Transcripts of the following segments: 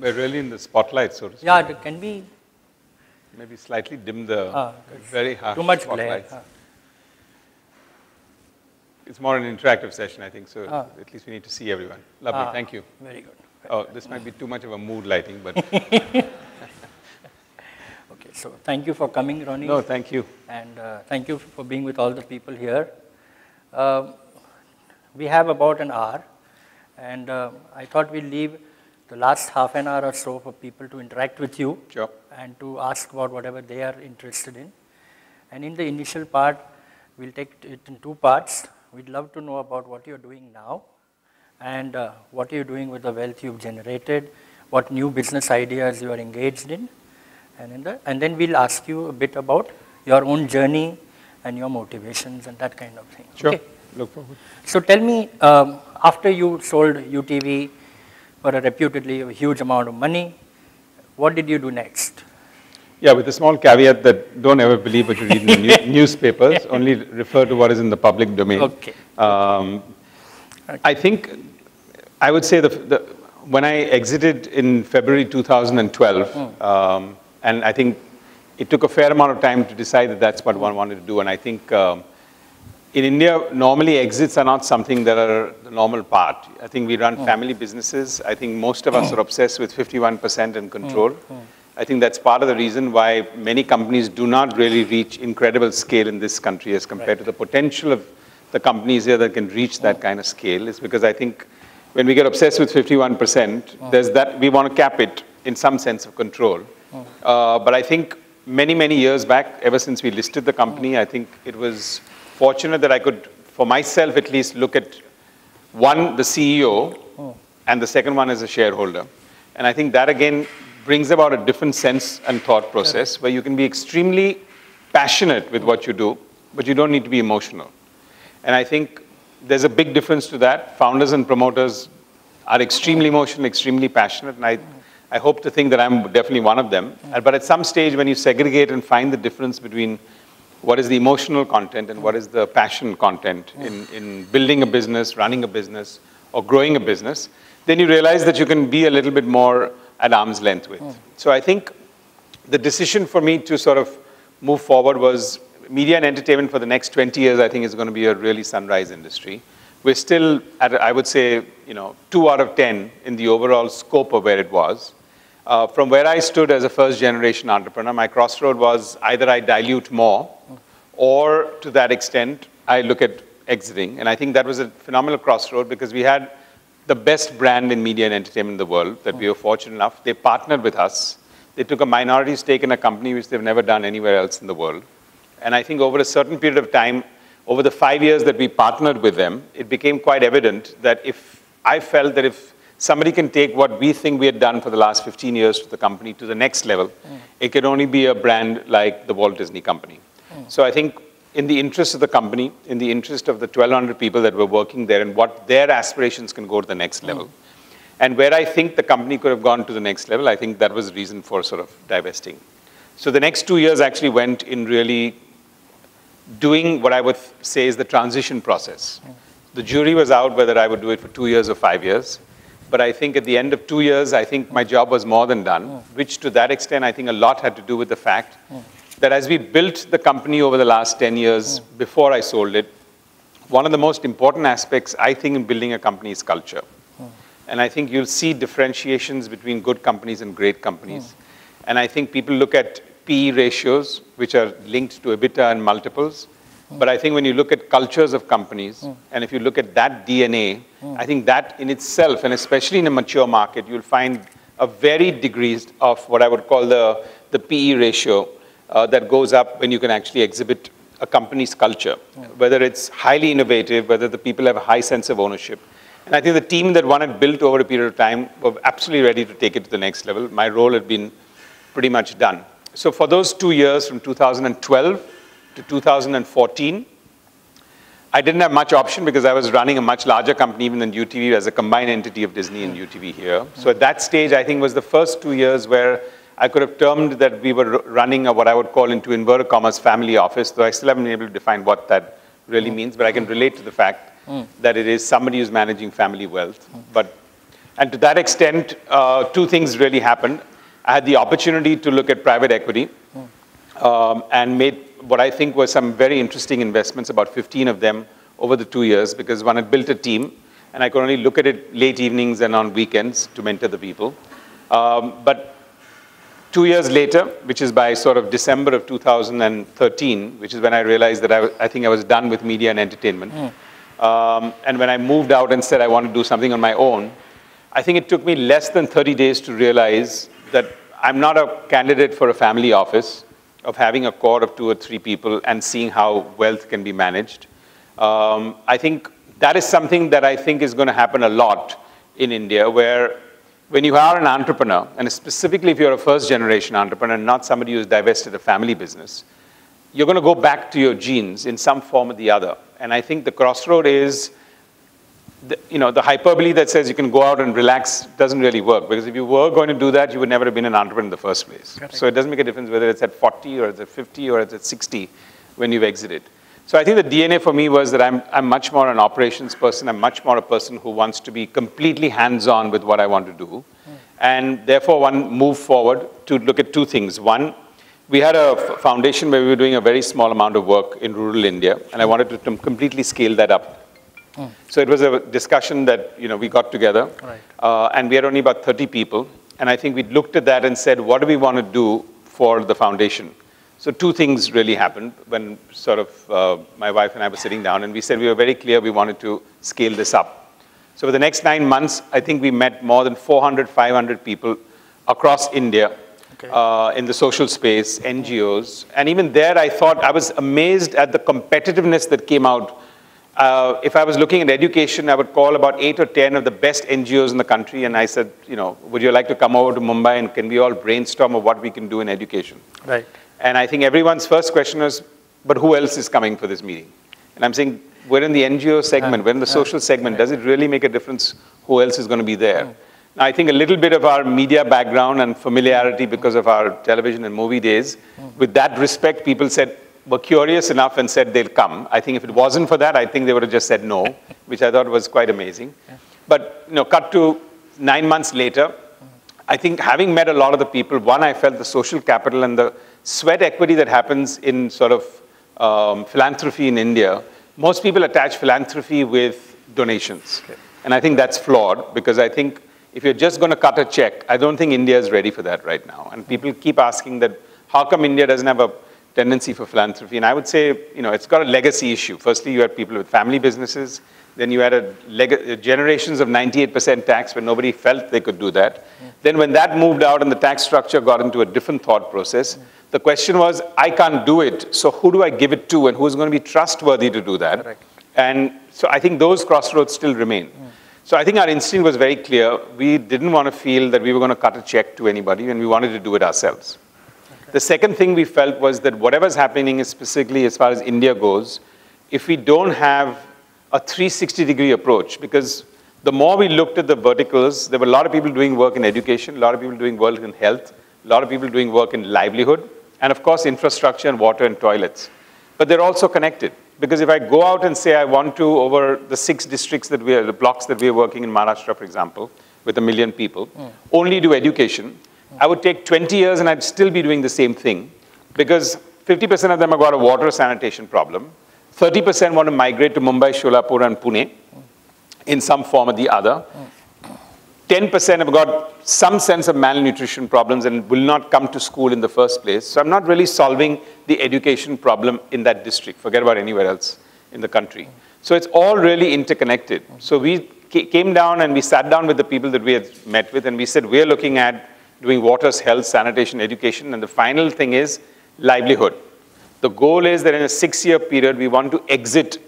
We're really in the spotlight, so to speak. Yeah, it can be. Maybe slightly dim the very harsh too much spotlights. glare. It's more an interactive session, I think, so at least we need to see everyone. Lovely, thank you. Very good. This might be too much of a mood lighting, but... Okay, so thank you for coming, Ronnie. No, thank you. And thank you for being with all the people here. We have about an hour, and I thought we'd leave the last half an hour or so for people to interact with you. Sure. And to ask about whatever they are interested in. And in the initial part, we'll take it in two parts. We'd love to know about what you're doing now and what you're doing with the wealth you've generated, what new business ideas you are engaged in. And then we'll ask you a bit about your own journey and your motivations and that kind of thing. Sure, okay? Look forward. So tell me, after you sold UTV for a reputedly huge amount of money, what did you do next? Yeah, with a small caveat that don't ever believe what you read in the newspapers, only refer to what is in the public domain. Okay. I think, I would say when I exited in February 2012, and I think it took a fair amount of time to decide that that's what one wanted to do, and I think in India, normally exits are not something that are the normal part. I think we run family businesses. I think most of us are obsessed with 51% and control. I think that's part of the reason why many companies do not really reach incredible scale in this country as compared to the potential of the companies here that can reach that kind of scale, is because I think when we get obsessed with 51%, there's that, we want to cap it in some sense of control. But I think many, many years back, ever since we listed the company, I think it was fortunate that I could, for myself at least, look at one, the CEO, and the second one as a shareholder. And I think that again brings about a different sense and thought process where you can be extremely passionate with what you do, but you don't need to be emotional. And I think there's a big difference to that. Founders and promoters are extremely emotional, extremely passionate, and I hope to think that I'm definitely one of them. But at some stage when you segregate and find the difference between what is the emotional content and what is the passion content in building a business, running a business, or growing a business, then you realize that you can be a little bit more at arm's length with. So I think the decision for me to sort of move forward was media and entertainment for the next 20 years, I think is going to be a really sunrise industry. We're still at, I would say, 2 out of 10 in the overall scope of where it was. From where I stood as a first generation entrepreneur, my crossroad was either I dilute more or to that extent, I look at exiting. And I think that was a phenomenal crossroad because we had the best brand in media and entertainment in the world that we were fortunate enough. They partnered with us. They took a minority stake in a company which they've never done anywhere else in the world. And I think over a certain period of time, over the 5 years that we partnered with them, it became quite evident that I felt that if somebody can take what we think we had done for the last 15 years to the company to the next level, it could only be a brand like the Walt Disney Company. So I think in the interest of the company, in the interest of the 1,200 people that were working there and what their aspirations can go to the next level, and where I think the company could have gone to the next level, I think that was the reason for sort of divesting. So the next 2 years actually went in really doing what I would say is the transition process. The jury was out whether I would do it for 2 years or 5 years. But I think at the end of 2 years, I think my job was more than done, which to that extent, I think a lot had to do with the fact that as we built the company over the last 10 years before I sold it, one of the most important aspects, I think, in building a company is culture. And I think you'll see differentiations between good companies and great companies. And I think people look at PE ratios, which are linked to EBITDA and multiples. But I think when you look at cultures of companies, and if you look at that DNA, I think that in itself, and especially in a mature market, you'll find a varied degrees of what I would call the PE ratio that goes up when you can actually exhibit a company's culture, whether it's highly innovative, whether the people have a high sense of ownership. And I think the team that one had built over a period of time were absolutely ready to take it to the next level. My role had been pretty much done. So for those 2 years, from 2012 to 2014, I didn't have much option because I was running a much larger company even than UTV as a combined entity of Disney and UTV here. So at that stage, I think was the first 2 years where I could have termed that we were running a, what I would call into inverted commas family office, though I still haven't been able to define what that really means, but I can relate to the fact that it is somebody who's managing family wealth. But And to that extent, two things really happened. I had the opportunity to look at private equity and made what I think were some very interesting investments, about 15 of them over the 2 years, because one had built a team, and I could only look at it late evenings and on weekends to mentor the people. But 2 years later, which is by sort of December of 2013, which is when I realized that I think I was done with media and entertainment. And when I moved out and said I want to do something on my own, I think it took me less than 30 days to realize that I'm not a candidate for a family office of having a core of 2 or 3 people and seeing how wealth can be managed. I think that is something that I think is going to happen a lot in India, where when you are an entrepreneur, and specifically if you're a first-generation entrepreneur, not somebody who's divested a family business, you're going to go back to your genes in some form or the other. And I think the crossroad is, the hyperbole that says you can go out and relax doesn't really work, because if you were going to do that, you would never have been an entrepreneur in the first place. Correct. So it doesn't make a difference whether it's at 40 or it's at 50 or it's at 60 when you've exited. So I think the DNA for me was that I'm much more an operations person. I'm much more a person who wants to be completely hands-on with what I want to do. And therefore, one moved forward to look at 2 things. One, we had a foundation where we were doing a very small amount of work in rural India, and I wanted to completely scale that up. So it was a discussion that we got together, and we had only about 30 people. And I think we looked at that and said, what do we want to do for the foundation? So 2 things really happened when sort of my wife and I were sitting down, and we said we were very clear we wanted to scale this up. So for the next 9 months, I think we met more than 400, 500 people across India in the social space, NGOs. And even there, I thought, I was amazed at the competitiveness that came out. If I was looking at education, I would call about 8 or 10 of the best NGOs in the country, and I said, would you like to come over to Mumbai, and can we all brainstorm of what we can do in education? Right. And I think everyone's first question was, but who else is coming for this meeting? And I'm saying, we're in the NGO segment, we're in the social segment. Does it really make a difference who else is going to be there? Now, I think a little bit of our media background and familiarity because of our television and movie days, with that respect, people were curious enough and said they'll come. I think if it wasn't for that, I think they would have just said no, which I thought was quite amazing. But, cut to 9 months later, I think having met a lot of the people, one, I felt the social capital and the sweat equity that happens in sort of philanthropy in India. Most people attach philanthropy with donations. And I think that's flawed, because I think if you're just going to cut a check, I don't think India is ready for that right now. And people keep asking that, how come India doesn't have a tendency for philanthropy? And I would say, it's got a legacy issue. Firstly, you had people with family businesses. Then you had generations of 98% tax where nobody felt they could do that. Then when that moved out and the tax structure got into a different thought process, the question was, I can't do it, so who do I give it to, and who's going to be trustworthy to do that? Correct. And so I think those crossroads still remain. So I think our instinct was very clear. We didn't want to feel that we were going to cut a check to anybody, and we wanted to do it ourselves. The second thing we felt was that whatever's happening is specifically as far as India goes, if we don't have a 360-degree approach, because the more we looked at the verticals, there were a lot of people doing work in education, a lot of people doing work in health, a lot of people doing work in livelihood, and of course infrastructure and water and toilets. But they're also connected, because if I go out and say I want to, over the 6 districts that the blocks that we are working in Maharashtra, for example, with 1 million people, only do education, I would take 20 years and I'd still be doing the same thing, because 50% of them have got a water sanitation problem. 30% want to migrate to Mumbai, Sholapur, and Pune in some form or the other. 10% have got some sense of malnutrition problems and will not come to school in the first place. So I'm not really solving the education problem in that district. Forget about anywhere else in the country. So it's all really interconnected. So we came down and we sat down with the people that we had met with, and we said, we're looking at doing waters, health, sanitation, education, and the final thing is livelihood. The goal is that in a 6-year period, we want to exit.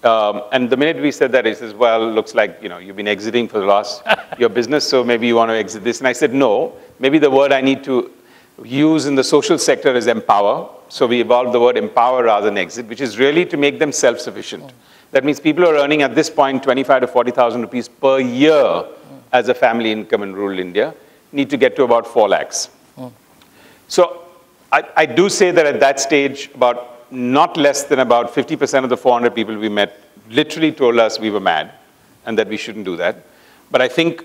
And the minute we said that, he says, well, looks like you've been exiting for the last your business, so maybe you want to exit this. And I said, no, maybe the word I need to use in the social sector is empower. So we evolved the word empower rather than exit, which is really to make them self-sufficient. That means people are earning at this point 25 to 40,000 rupees per year as a family income in rural India, need to get to about 4 lakhs. So I do say that at that stage, not less than about 50% of the 400 people we met literally told us we were mad and that we shouldn't do that. But I think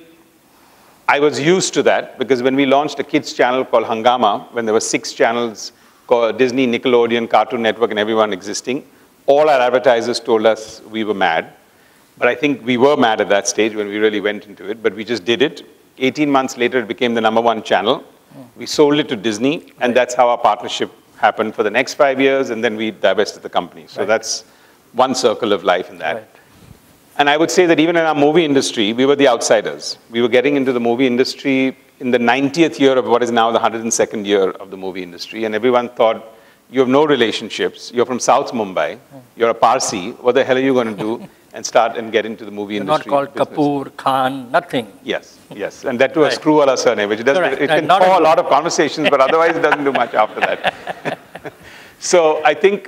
I was used to that because when we launched a kids channel called Hangama, when there were 6 channels called Disney, Nickelodeon, Cartoon Network, and everyone existing, all our advertisers told us we were mad. But I think we were mad at that stage when we really went into it, but we just did it. 18 months later, it became the #1 channel. We sold it to Disney, and that's how our partnership happened for the next 5 years, and then we divested the company. So that's one circle of life in that. Right. And I would say that even in our movie industry, we were the outsiders. We were getting into the movie industry in the 90th year of what is now the 102nd year of the movie industry, and everyone thought, you have no relationships, you're from South Mumbai, you're a Parsi, what the hell are you going to do and start and get into the movie industry? Not called Kapoor, Khan, nothing. Yes, yes, and that too a Screwvala surname, which does, it can cause a lot of conversations, but otherwise it doesn't do much after that. So I think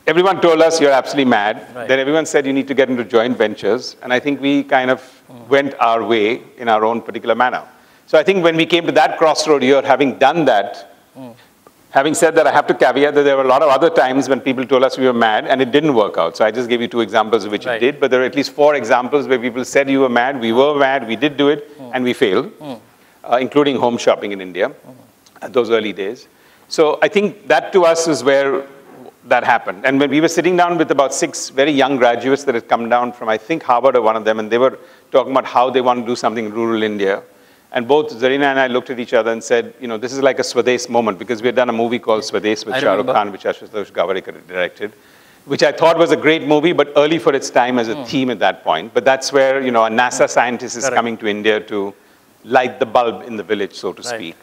everyone told us you're absolutely mad. Right. Then everyone said you need to get into joint ventures, and I think we kind of went our way in our own particular manner. So I think when we came to that crossroad here, having done that, having said that, I have to caveat that there were a lot of other times when people told us we were mad and it didn't work out. So I just gave you 2 examples of which it did, but there are at least 4 examples where people said you were mad, we did do it, and we failed, including home shopping in India at those early days. So I think that to us is where that happened. And when we were sitting down with about 6 very young graduates that had come down from, I think, Harvard or one of them, and they were talking about how they want to do something in rural India. And both Zarina and I looked at each other and said, you know, this is like a Swades moment, because we had done a movie called Swades with Shah Rukh Khan, which Ashutosh Gavarekar directed, which I thought was a great movie, but early for its time as a theme at that point. But that's where, you know, a NASA scientist is coming to India to light the bulb in the village, so to speak.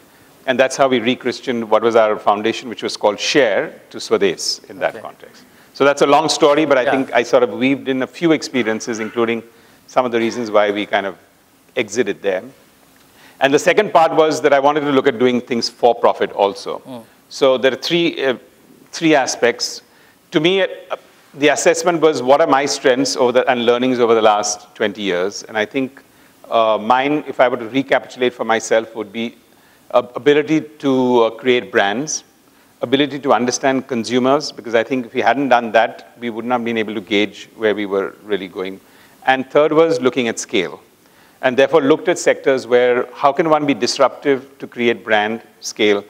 And that's how we re-Christianed what was our foundation, which was called Share, to Swades in that context. So that's a long story, but I think I sort of weaved in a few experiences, including some of the reasons why we kind of exited there. And the second part was that I wanted to look at doing things for profit also. So there are three aspects. To me, the assessment was what are my strengths and learnings over the last 20 years. And I think mine, if I were to recapitulate for myself, would be ability to create brands, ability to understand consumers, because I think if we hadn't done that, we would not have been able to gauge where we were really going. And third was looking at scale. And therefore looked at sectors where how can one be disruptive to create brand, scale,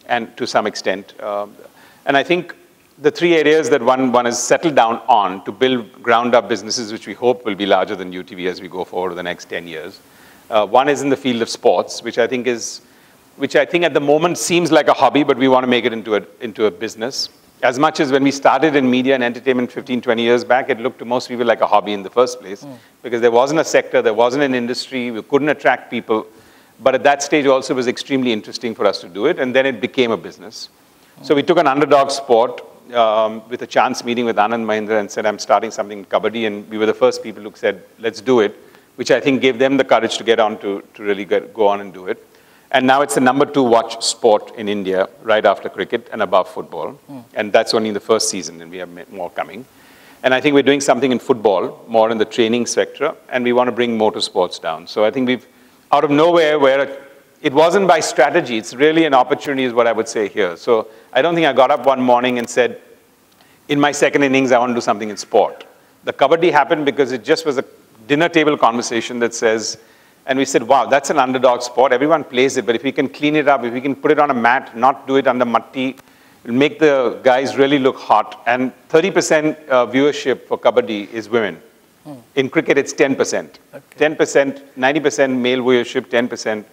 and to some extent. And I think the 3 areas that one has settled down on to build ground-up businesses, which we hope will be larger than UTV as we go forward the next 10 years. One is in the field of sports, which I think at the moment seems like a hobby, but we want to make it into a business. As much as when we started in media and entertainment 15, 20 years back, it looked to most people like a hobby in the first place, because there wasn't a sector, there wasn't an industry, we couldn't attract people. But at that stage also it was extremely interesting for us to do it, and then it became a business. So we took an underdog sport with a chance meeting with Anand Mahindra and said, I'm starting something in Kabaddi, and we were the first people who said, let's do it, which I think gave them the courage to get on to really go on and do it. And now it's the #2 watch sport in India, right after cricket and above football. And that's only in the first season, and we have more coming. And I think we're doing something in football, more in the training sector, and we want to bring motorsports down. So I think we've, out of nowhere, where it wasn't by strategy, it's really an opportunity is what I would say here. So I don't think I got up one morning and said, in my second innings, I want to do something in sport. The Kabaddi happened because it just was a dinner table conversation that says, and we said, wow, that's an underdog sport. Everyone plays it, but if we can clean it up, if we can put it on a mat, not do it under matti, it'll make the guys really look hot. And 30% viewership for Kabaddi is women. In cricket, it's 10%. 10%, 90% male viewership, 10%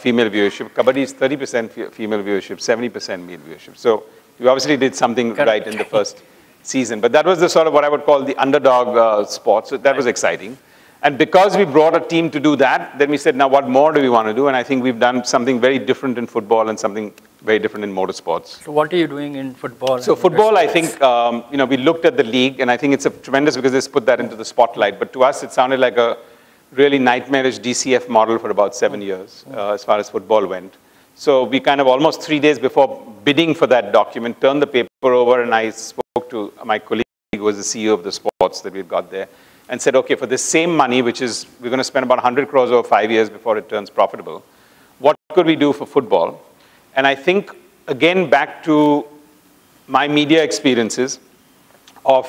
female viewership. Kabaddi is 30% female viewership, 70% male viewership. So we obviously did something right in the first season. But that was the sort of what I would call the underdog sport. So that was exciting. And because we brought a team to do that, then we said, now what more do we want to do? And I think we've done something very different in football and something very different in motorsports. So what are you doing in football? So football, I think, we looked at the league, and I think it's a tremendous because it's put that into the spotlight. But to us, it sounded like a really nightmarish DCF model for about 7 years, as far as football went. So we kind of almost 3 days before bidding for that document, turned the paper over, and I spoke to my colleague who was the CEO of the sports that we've got there, and said, okay, for this same money, which is, we're going to spend about 100 crores over 5 years before it turns profitable, what could we do for football? And I think, again, back to my media experiences of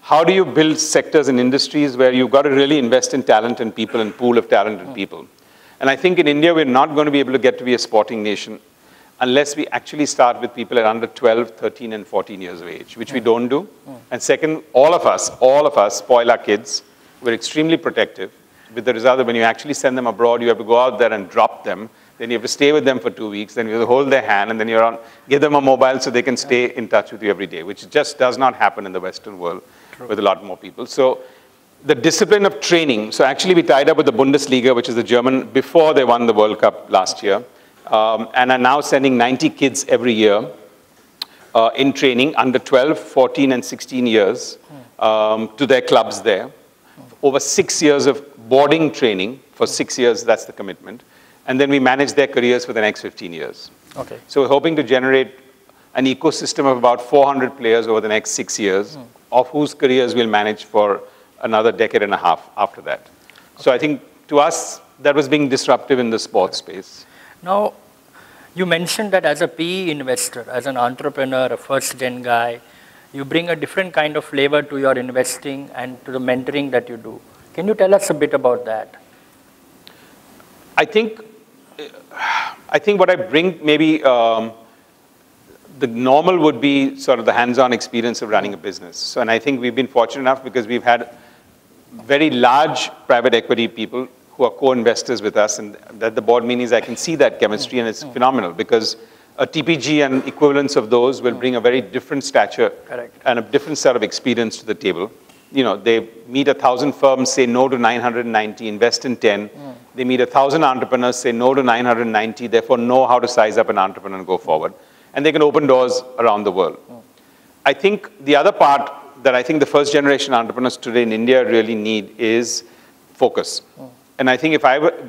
how do you build sectors and industries where you've got to really invest in talent and people and pool of talent and people. And I think in India, we're not going to be able to get to be a sporting nation unless we actually start with people at under 12, 13, and 14 years of age, which we don't do. And second, all of us spoil our kids. We're extremely protective, with the result that when you actually send them abroad, you have to go out there and drop them. Then you have to stay with them for 2 weeks. Then you have to hold their hand, and then give them a mobile so they can stay in touch with you every day, which just does not happen in the Western world with a lot more people. So the discipline of training, so actually we tied up with the Bundesliga, which is the German, before they won the World Cup last year, and are now sending 90 kids every year in training under 12, 14, and 16 years to their clubs there. Over 6 years of boarding training, for 6 years, that's the commitment. And then we manage their careers for the next 15 years. Okay. So we're hoping to generate an ecosystem of about 400 players over the next 6 years, of whose careers we'll manage for another decade and a half after that. Okay. So I think, to us, that was being disruptive in the sports space. Now, you mentioned that as a PE investor, as an entrepreneur, a first-gen guy, you bring a different kind of flavor to your investing and to the mentoring that you do. Can you tell us a bit about that? I think what I bring, maybe the normal would be sort of the hands-on experience of running a business. So, and I think we've been fortunate enough because we've had very large private equity people who are co-investors with us, and that the board meetings, I can see that chemistry, and it's phenomenal, because a TPG and equivalents of those will bring a very different stature and a different set of experience to the table. You know, they meet 1,000 firms, say no to 990, invest in 10. They meet 1,000 entrepreneurs, say no to 990, therefore know how to size up an entrepreneur and go forward. And they can open doors around the world. I think the other part that I think the first generation entrepreneurs today in India really need is focus. And I think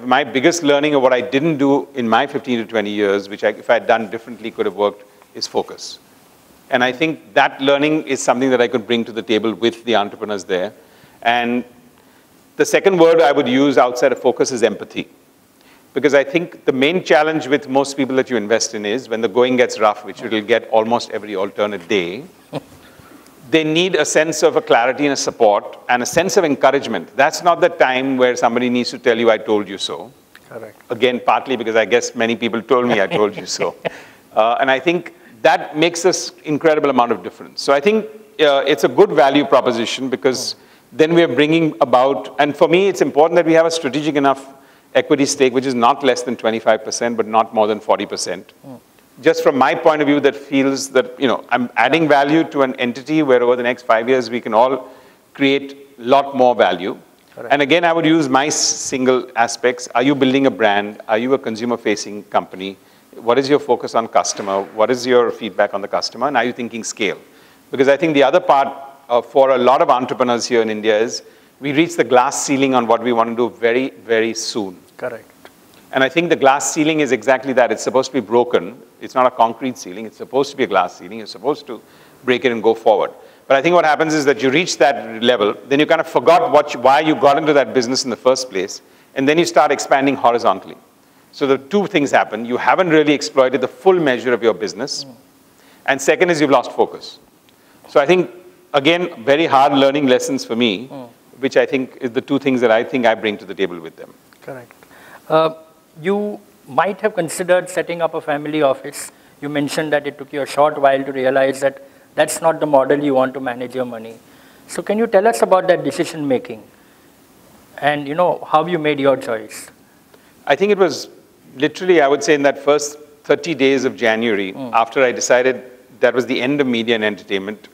my biggest learning of what I didn't do in my 15 to 20 years, which if I had done differently could have worked, is focus. And I think that learning is something that I could bring to the table with the entrepreneurs there. And the second word I would use outside of focus is empathy. Because I think the main challenge with most people that you invest in is when the going gets rough, which it will get almost every alternate day, they need a sense of a clarity and a support and a sense of encouragement. That's not the time where somebody needs to tell you, I told you so. Correct. Again, partly because I guess many people told me I told you so. And I think that makes us incredible amount of difference. So I think it's a good value proposition, because then we are bringing about, and for me, it's important that we have a strategic enough equity stake, which is not less than 25%, but not more than 40%. Just from my point of view, that feels that, you know, I'm adding value to an entity where over the next 5 years, we can all create a lot more value. Correct. And again, I would use my single aspects. Are you building a brand? Are you a consumer-facing company? What is your focus on customer? What is your feedback on the customer? And are you thinking scale? Because I think the other part for a lot of entrepreneurs here in India is we reach the glass ceiling on what we want to do very, very soon. Correct. And I think the glass ceiling is exactly that. It's supposed to be broken. It's not a concrete ceiling. It's supposed to be a glass ceiling. You're supposed to break it and go forward. But I think what happens is that you reach that level, then you kind of forgot why you got into that business in the first place, and then you start expanding horizontally. So the two things happen. You haven't really exploited the full measure of your business. And second is you've lost focus. So I think, again, very hard learning lessons for me, which I think is the two things that I think I bring to the table with them. Correct. You might have considered setting up a family office. You mentioned that it took you a short while to realize that that's not the model you want to manage your money. So can you tell us about that decision making and, you know, how you made your choice? I think it was literally, I would say, in that first 30 days of January, after I decided that was the end of media and entertainment.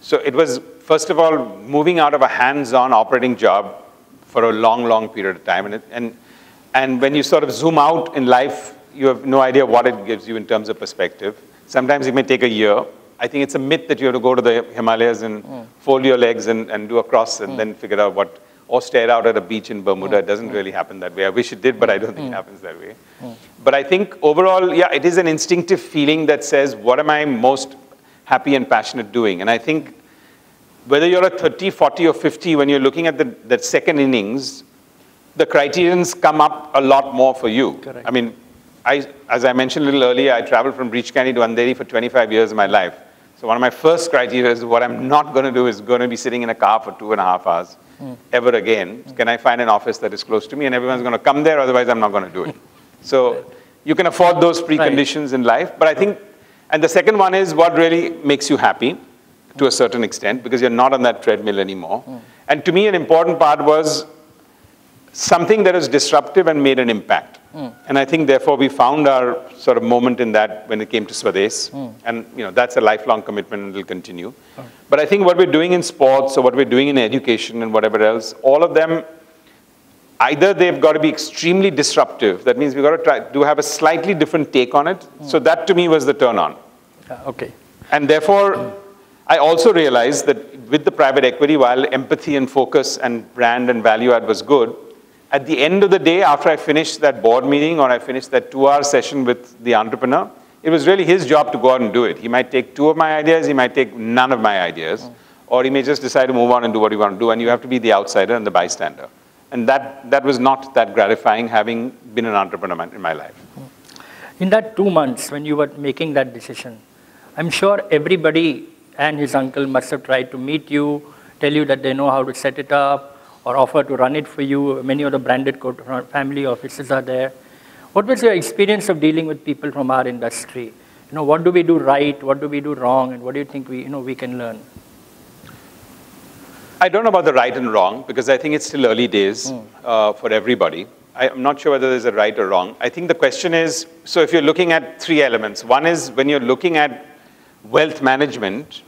So it was, first of all, moving out of a hands-on operating job for a long, long period of time. And when you sort of zoom out in life, you have no idea what it gives you in terms of perspective. Sometimes it may take a year. I think it's a myth that you have to go to the Himalayas and fold your legs and do a cross and then figure out what, or stare out at a beach in Bermuda. It doesn't really happen that way. I wish it did, but I don't think it happens that way. But I think overall, yeah, it is an instinctive feeling that says, what am I most happy and passionate doing? And I think whether you're at 30, 40, or 50, when you're looking at that second innings, the criterions come up a lot more for you. Correct. I mean, as I mentioned a little earlier, I traveled from Breach Candy to Andheri for 25 years of my life. So one of my first criteria is what I'm not going to do is going to be sitting in a car for 2.5 hours ever again. Can I find an office that is close to me and everyone's going to come there, otherwise I'm not going to do it. So you can afford those preconditions in life, but I think, and the second one is what really makes you happy to a certain extent, because you're not on that treadmill anymore. And to me, an important part was something that was disruptive and made an impact. And I think, therefore, we found our sort of moment in that when it came to Swades. And that's a lifelong commitment and will continue. But I think what we're doing in sports or what we're doing in education and whatever else, all of them, either they've got to be extremely disruptive. That means we've got to try to have a slightly different take on it. So that, to me, was the turn on. Okay. And therefore, I also realized that with the private equity, while empathy and focus and brand and value add was good, at the end of the day, after I finished that board meeting or I finished that 2-hour session with the entrepreneur, it was really his job to go out and do it. He might take 2 of my ideas, he might take none of my ideas, or he may just decide to move on and do what he wants to do, and you have to be the outsider and the bystander. And that was not that gratifying, having been an entrepreneur in my life. In that 2 months, when you were making that decision, I'm sure everybody and his uncle must have tried to meet you, tell you that they know how to set it up, or offer to run it for you. Many of the branded family offices are there. What was your experience of dealing with people from our industry? What do we do right? What do we do wrong? And what do you think we can learn? I don't know about the right and wrong, because I think it's still early days for everybody. I'm not sure whether there's a right or wrong. I think the question is, so if you're looking at 3 elements, one is when you're looking at wealth management,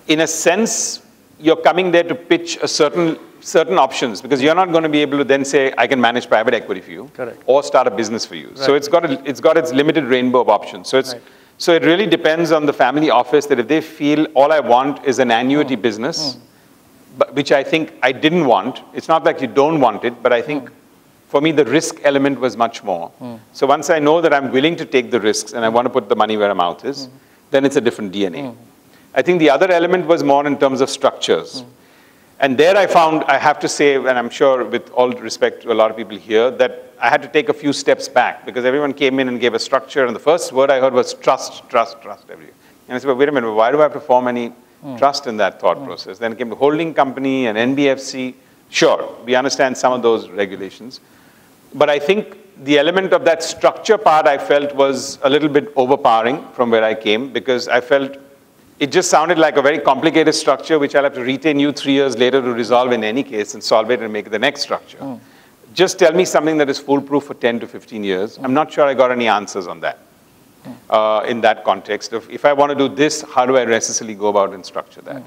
in a sense, you're coming there to pitch a certain options, because you're not going to be able to then say, I can manage private equity for you, correct, or start a business for you. Right. So it's got its limited rainbow of options. So right, so it really depends on the family office that if they feel all I want is an annuity business, but, which I think I didn't want. It's not like you don't want it, but I think for me the risk element was much more. So once I know that I'm willing to take the risks and I want to put the money where my mouth is, then it's a different DNA. I think the other element was more in terms of structures. And there I found, I have to say, and I'm sure with all respect to a lot of people here, that I had to take a few steps back, because everyone came in and gave a structure, and the first word I heard was trust, trust, trust. And I said, well, wait a minute, why do I have to form any trust in that thought process? Then it came to holding company and NBFC. Sure, we understand some of those regulations. But I think the element of that structure part I felt was a little bit overpowering from where I came, because I felt it just sounded like a very complicated structure, which I'll have to retain you 3 years later to resolve in any case and solve it and make it the next structure. Just tell me something that is foolproof for 10 to 15 years. I'm not sure I got any answers on that in that context of if I want to do this, how do I necessarily go about and structure that?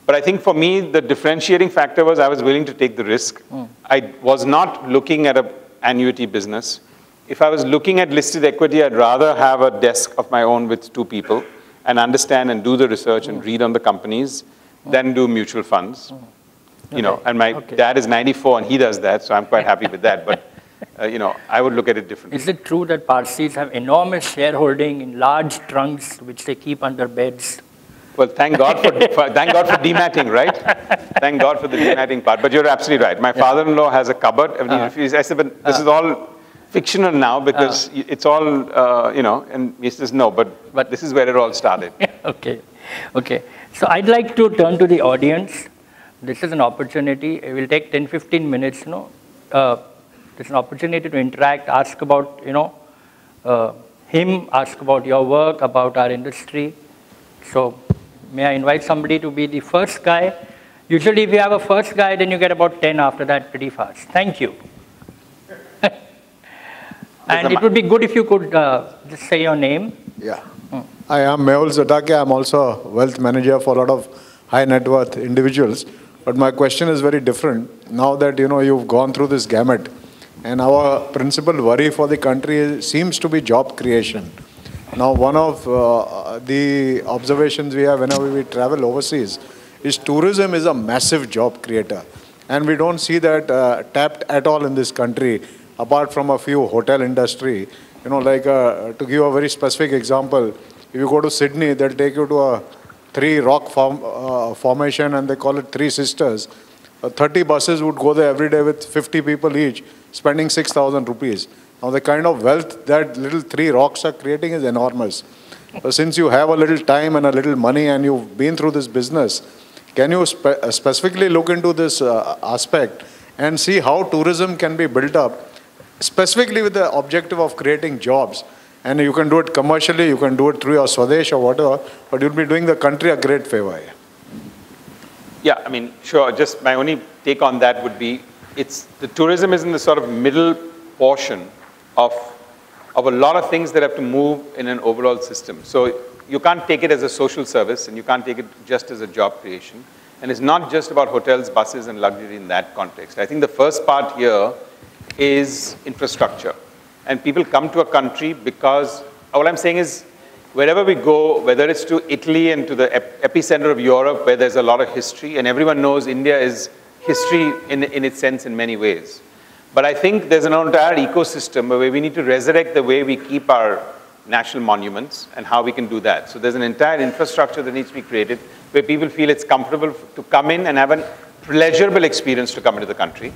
But I think for me, the differentiating factor was I was willing to take the risk. I was not looking at an annuity business. If I was looking at listed equity, I'd rather have a desk of my own with 2 people and understand and do the research and read on the companies than do mutual funds. And my dad is 94 and he does that, so I'm quite happy with that. But, I would look at it differently. Is it true that Parsis have enormous shareholding in large trunks which they keep under beds? Well, thank God for dematting, right? Thank God for the dematting part. But you're absolutely right. My father-in-law has a cupboard. I said, but this is all fictional now, because it's all, and he says, no, but this is where it all started. Okay. So I'd like to turn to the audience. This is an opportunity. It will take 10, 15 minutes, It's an opportunity to interact, ask about, him, ask about your work, about our industry. So may I invite somebody to be the first guy? Usually if you have a first guy, then you get about 10 after that pretty fast. Thank you. And it would be good if you could just say your name. Yeah. I am Mehul Zatakia. I'm also a wealth manager for a lot of high net worth individuals. But my question is very different. Now that, you've gone through this gamut, and our principal worry for the country seems to be job creation. Now, one of the observations we have whenever we travel overseas is tourism is a massive job creator. And we don't see that tapped at all in this country, apart from a few hotel industry. To give a very specific example, if you go to Sydney, they'll take you to a 3-rock formation, and they call it Three Sisters. 30 buses would go there every day with 50 people each, spending 6,000 rupees. Now, the kind of wealth that little 3 rocks are creating is enormous. So since you have a little time and a little money and you've been through this business, can you specifically look into this aspect and see how tourism can be built up, specifically with the objective of creating jobs? And you can do it commercially, you can do it through your Swadesh or whatever, but you'll be doing the country a great favor. Yeah, I mean, sure. Just my only take on that would be, the tourism is in the sort of middle portion of a lot of things that have to move in an overall system. So you can't take it as a social service, and you can't take it just as a job creation. And it's not just about hotels, buses, and luxury in that context. I think the first part here is infrastructure. And people come to a country because, all I'm saying is, wherever we go, whether it's to Italy and to the epicenter of Europe, where there's a lot of history, and everyone knows India is history in its sense in many ways. But I think there's an entire ecosystem where we need to resurrect the way we keep our national monuments and how we can do that. So there's an entire infrastructure that needs to be created where people feel it's comfortable to come in and have a pleasurable experience to come into the country.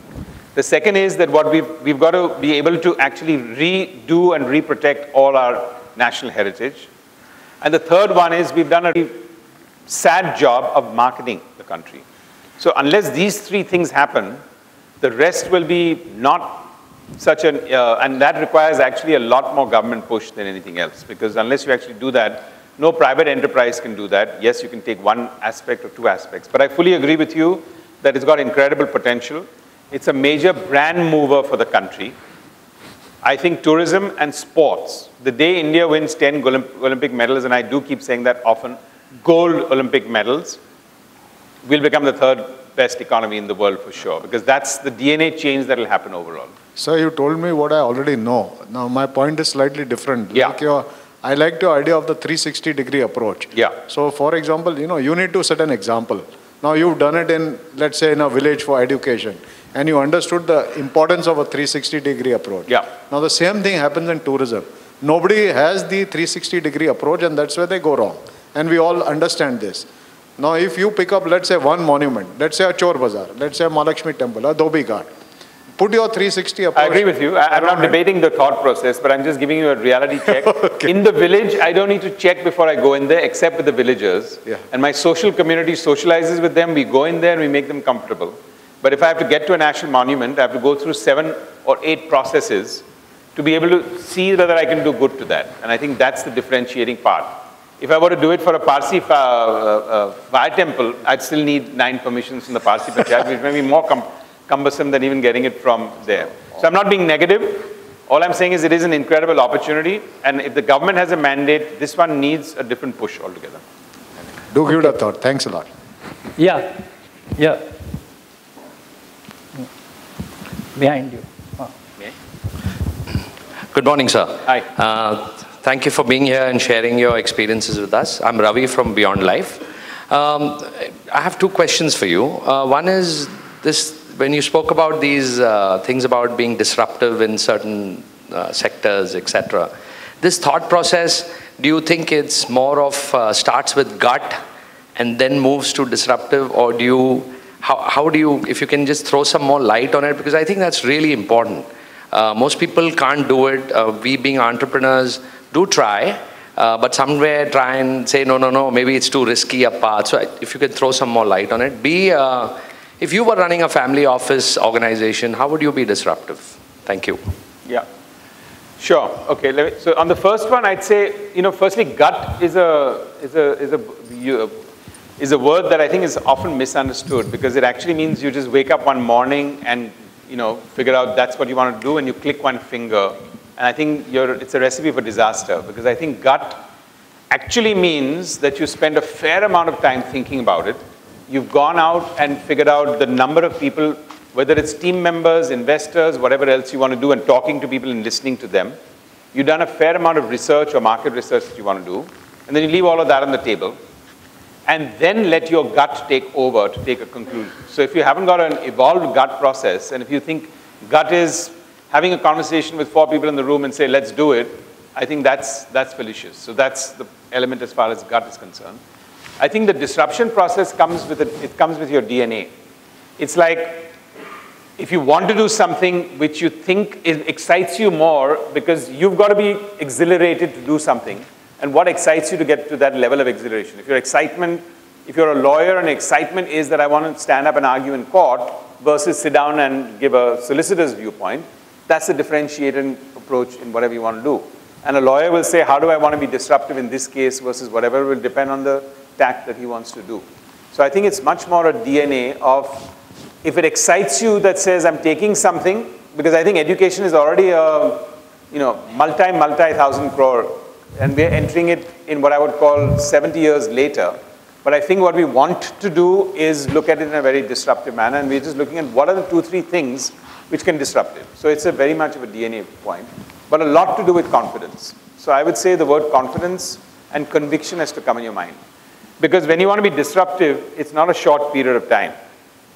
The second is that what we've got to be able to actually redo and reprotect all our national heritage. And the third one is we've done a sad job of marketing the country. So unless these three things happen, the rest will be not such an, and that requires actually a lot more government push than anything else, because unless you actually do that, no private enterprise can do that. Yes, you can take one aspect or two aspects, but I fully agree with you that it's got incredible potential. It's a major brand mover for the country. I think tourism and sports, the day India wins 10 Olympic medals, and I do keep saying that often, gold Olympic medals, we'll become the third best economy in the world for sure, because that's the DNA change that will happen overall. So you told me what I already know. Now my point is slightly different. Yeah. Like I like your idea of the 360-degree approach. Yeah. So for example, you need to set an example. Now you've done it in, let's say, in a village for education, and you understood the importance of a 360-degree approach. Yeah. Now the same thing happens in tourism. Nobody has the 360-degree approach, and that's where they go wrong. And we all understand this. Now if you pick up, let's say, one monument, let's say a Chor Bazaar, let's say a Mahalakshmi temple, a Dhobi Ghat, put your 360 approach. I agree with you. I'm not debating the thought process, but I'm just giving you a reality check. Okay. In the village, I don't need to check before I go in there, except with the villagers. Yeah. And my social community socializes with them. We go in there and we make them comfortable. But if I have to get to a national monument, I have to go through 7 or 8 processes to be able to see whether I can do good to that. And I think that's the differentiating part. If I were to do it for a Parsi fire temple, I'd still need 9 permissions from the Parsi Panchayat, which may be more cumbersome than even getting it from there. So I'm not being negative. All I'm saying is it is an incredible opportunity. And if the government has a mandate, this one needs a different push altogether. Do give it a thought. Thanks a lot. Yeah. Yeah. Behind you. Oh. Good morning, sir. Hi. Thank you for being here and sharing your experiences with us. I'm Ravi from Beyond Life. I have 2 questions for you. One is this: when you spoke about these things about being disruptive in certain sectors, etc., this thought process, do you think it's more of starts with gut and then moves to disruptive, or do you, how do you, if you can just throw some more light on it, because I think that's really important. Most people can't do it. We being entrepreneurs do try, but somewhere try and say, no, maybe it's too risky a path. So if you could throw some more light on it. B, if you were running a family office organization, how would you be disruptive? Thank you. Yeah. Sure. Okay. So on the first one, I'd say, firstly, gut is a word that I think is often misunderstood, because it actually means you just wake up one morning and figure out that's what you want to do, and you click one finger. And I think it's a recipe for disaster, because I think gut actually means that you spend a fair amount of time thinking about it. You've gone out and figured out the number of people, whether it's team members, investors, whatever else you want to do, and talking to people and listening to them. You've done a fair amount of research or market research that you want to do, and then you leave all of that on the table, and then let your gut take over to take a conclusion. So if you haven't got an evolved gut process, and if you think gut is having a conversation with 4 people in the room and say, let's do it, I think that's fallacious. So that's the element as far as gut is concerned. I think the disruption process comes with it comes with your DNA. It's like, if you want to do something which you think excites you more, because you've got to be exhilarated to do something, and what excites you to get to that level of exhilaration. If you're a lawyer and excitement is that I want to stand up and argue in court versus sit down and give a solicitor's viewpoint, that's the differentiated approach in whatever you want to do. And a lawyer will say, how do I want to be disruptive in this case versus whatever, will depend on the tact that he wants to do. So I think it's much more a DNA of, if it excites you that says I'm taking something, because I think education is already a multi-thousand crore, and we're entering it in what I would call 70 years later. But I think what we want to do is look at it in a very disruptive manner, and we're just looking at what are the 2-3 things which can disrupt it. So it's a very much of a DNA point, but a lot to do with confidence. So I would say the word confidence and conviction has to come in your mind. Because when you want to be disruptive, it's not a short period of time.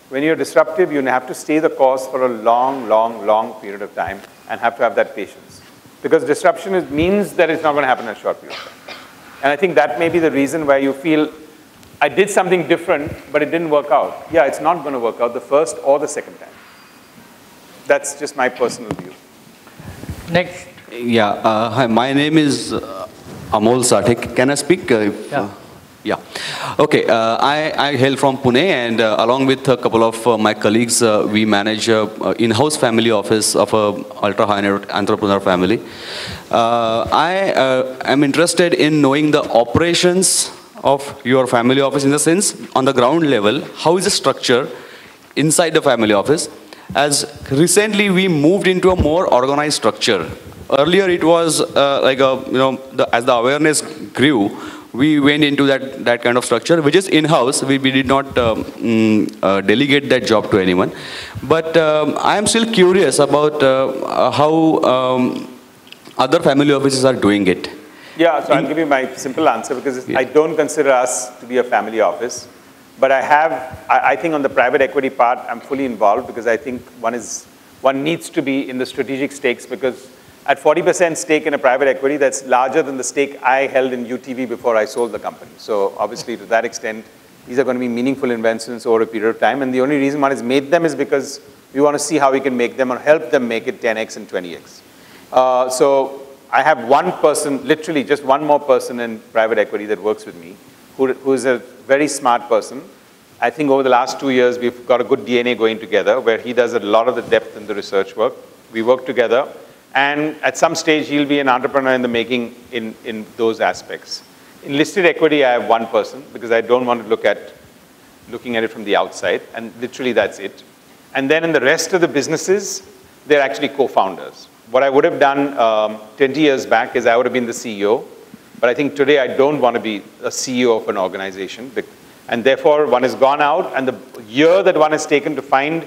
When you're disruptive, you have to stay the course for a long, long, long period of time and have to have that patience. Because disruption means that it's not going to happen in a short period of time. And I think that may be the reason why you feel, I did something different, but it didn't work out. Yeah, it's not going to work out the first or the second time. That's just my personal view. Next. Yeah, hi, my name is Amol Sathik. Can I speak? Yeah. Yeah. Okay, I hail from Pune, and along with a couple of my colleagues, we manage in-house family office of a ultra-high net entrepreneur family. I am interested in knowing the operations of your family office, in the sense, on the ground level, how is the structure inside the family office? As recently we moved into a more organized structure. Earlier it was like a, as the awareness grew, we went into that kind of structure, which is in-house. We did not delegate that job to anyone. But I am still curious about how other family offices are doing it. Yeah, so I'll give you my simple answer, because I don't consider us to be a family office. But I think on the private equity part, I'm fully involved, because I think one needs to be in the strategic stakes, because at 40% stake in a private equity, that's larger than the stake I held in UTV before I sold the company. So obviously, to that extent, these are going to be meaningful investments over a period of time. And the only reason one has made them is because we want to see how we can make them or help them make it 10x and 20x. So I have one person, literally just one more person in private equity that works with me, who is a very smart person. I think over the last 2 years, we've got a good DNA going together, where he does a lot of the depth in the research work. We work together. And at some stage, he'll be an entrepreneur in the making in those aspects. In listed equity, I have one person, because I don't want to looking at it from the outside. And literally, that's it. And then in the rest of the businesses, they're actually co-founders. What I would have done 20 years back is I would have been the CEO. But I think today, I don't want to be a CEO of an organization. And therefore, one has gone out, and the year that one has taken to find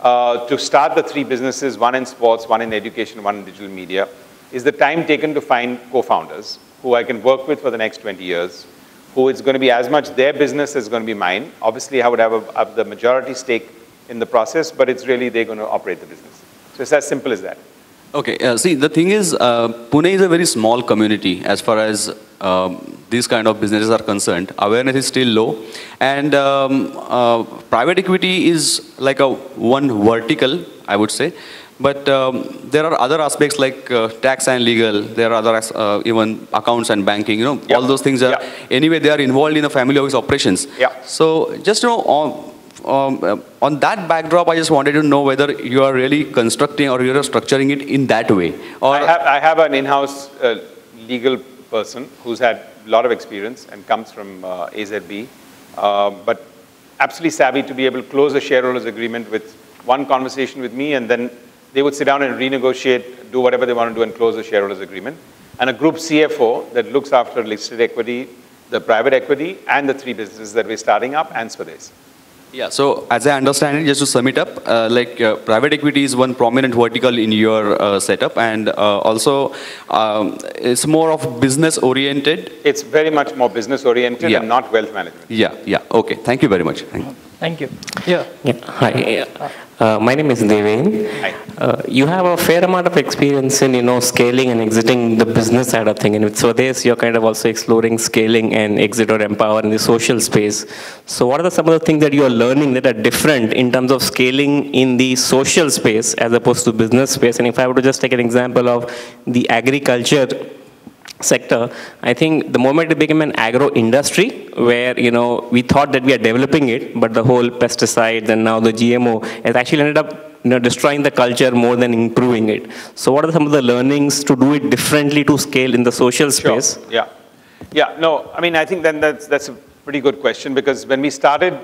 to start the 3 businesses, one in sports, one in education, one in digital media, is the time taken to find co-founders who I can work with for the next 20 years, who it's going to be as much their business as going to be mine. Obviously, I would have the majority stake in the process, but it's really they're going to operate the business. So it's as simple as that. Okay, see, the thing is, Pune is a very small community as far as these kind of businesses are concerned. Awareness is still low, and private equity is like a one vertical, I would say. But there are other aspects like tax and legal. There are other even accounts and banking. You know, all those things are anyway. They are involved in the family office operations. Yeah. So just on that backdrop, I just wanted to know whether you are really constructing or you are structuring it in that way. Or I have an in-house legal person who's had a lot of experience and comes from AZB, but absolutely savvy to be able to close a shareholders agreement with one conversation with me, and then they would sit down and renegotiate, do whatever they want to do, and close the shareholders agreement. And a group CFO that looks after listed equity, the private equity, and the 3 businesses that we're starting up, and Swades. Yeah, so as I understand it, just to sum it up, private equity is one prominent vertical in your setup, and also it's more of business oriented. It's very much more business oriented and not wealth management. Yeah, okay. Thank you very much. Thank you. Yeah. Hi. My name is Devain. Hi. You have a fair amount of experience in, scaling and exiting the business side of things. And with Swades, you're kind of also exploring scaling and exit or empower in the social space. So what are some of the things that you are learning that are different in terms of scaling in the social space as opposed to business space? And if I were to just take an example of the agriculture sector, I think the moment it became an agro industry where, we thought that we are developing it, but the whole pesticides and now the GMO has actually ended up destroying the culture more than improving it. So what are some of the learnings to do it differently to scale in the social space? Sure. Yeah. Yeah, no, I mean, I think then that's a pretty good question, because when we started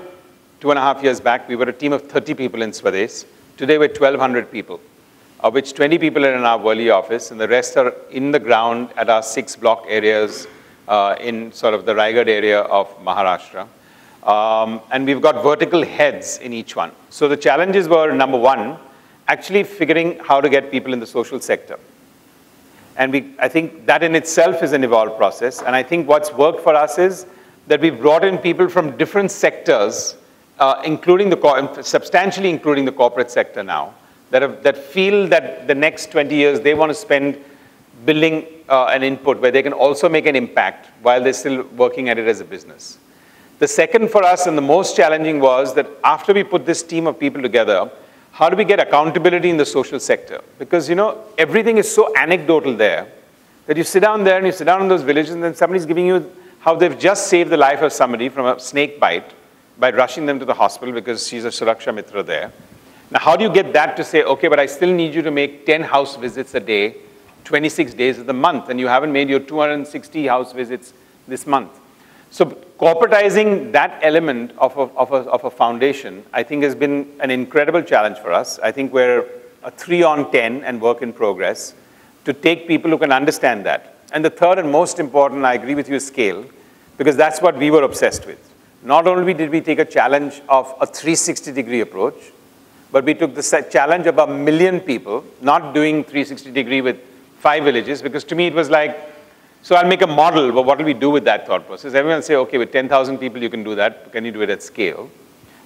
2.5 years back, we were a team of 30 people in Swades. Today we're 1,200 people, of which 20 people are in our Worli office, and the rest are in the ground at our 6 block areas in sort of the Raigad area of Maharashtra. And we've got vertical heads in each one. So the challenges were, number one, actually figuring how to get people in the social sector. And I think that in itself is an evolved process. And I think what's worked for us is that we've brought in people from different sectors, substantially including the corporate sector now, that feel that the next 20 years they want to spend building an input where they can also make an impact while they're still working at it as a business. The second for us and the most challenging was that after we put this team of people together, how do we get accountability in the social sector? Because, everything is so anecdotal there that you sit down there and you sit down in those villages and then somebody's giving you how they've just saved the life of somebody from a snake bite by rushing them to the hospital because she's a Suraksha Mitra there. Now, how do you get that to say, okay, but I still need you to make 10 house visits a day, 26 days of the month, and you haven't made your 260 house visits this month? So corporatizing that element of a foundation, I think, has been an incredible challenge for us. I think we're a 3 on 10 and work in progress to take people who can understand that. And the third and most important, I agree with you, is scale, because that's what we were obsessed with. Not only did we take a challenge of a 360-degree approach, but we took the challenge of 1 million people, not doing 360-degree with 5 villages, because to me it was like, so I'll make a model, but what will we do with that thought process? Everyone will say, okay, with 10,000 people you can do that. Can you do it at scale?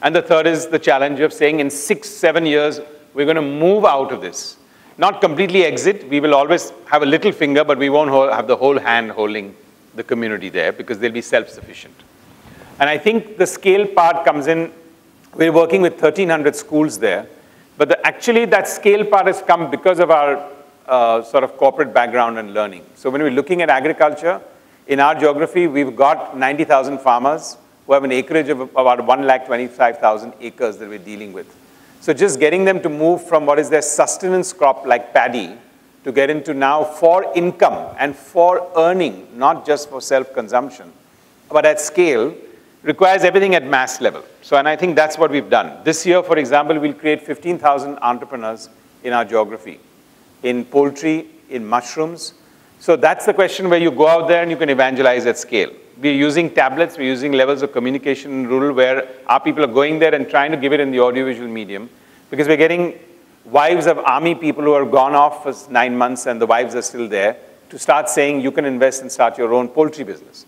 And the third is the challenge of saying in 6-7 years, we're going to move out of this. Not completely exit. We will always have a little finger, but we won't have the whole hand holding the community there because they'll be self-sufficient. And I think the scale part comes in. We're working with 1,300 schools there. But actually that scale part has come because of our sort of corporate background and learning. So when we're looking at agriculture, in our geography, we've got 90,000 farmers who have an acreage of about 1,25,000 acres that we're dealing with. So just getting them to move from what is their sustenance crop like paddy to get into now for income and for earning, not just for self-consumption, but at scale, requires everything at mass level. So, and I think that's what we've done. This year, for example, we'll create 15,000 entrepreneurs in our geography, in poultry, in mushrooms. So that's the question where you go out there and you can evangelize at scale. We're using tablets, we're using levels of communication in rural where our people are going there and trying to give it in the audiovisual medium, because we're getting wives of army people who are gone off for 9 months and the wives are still there to start saying you can invest and start your own poultry business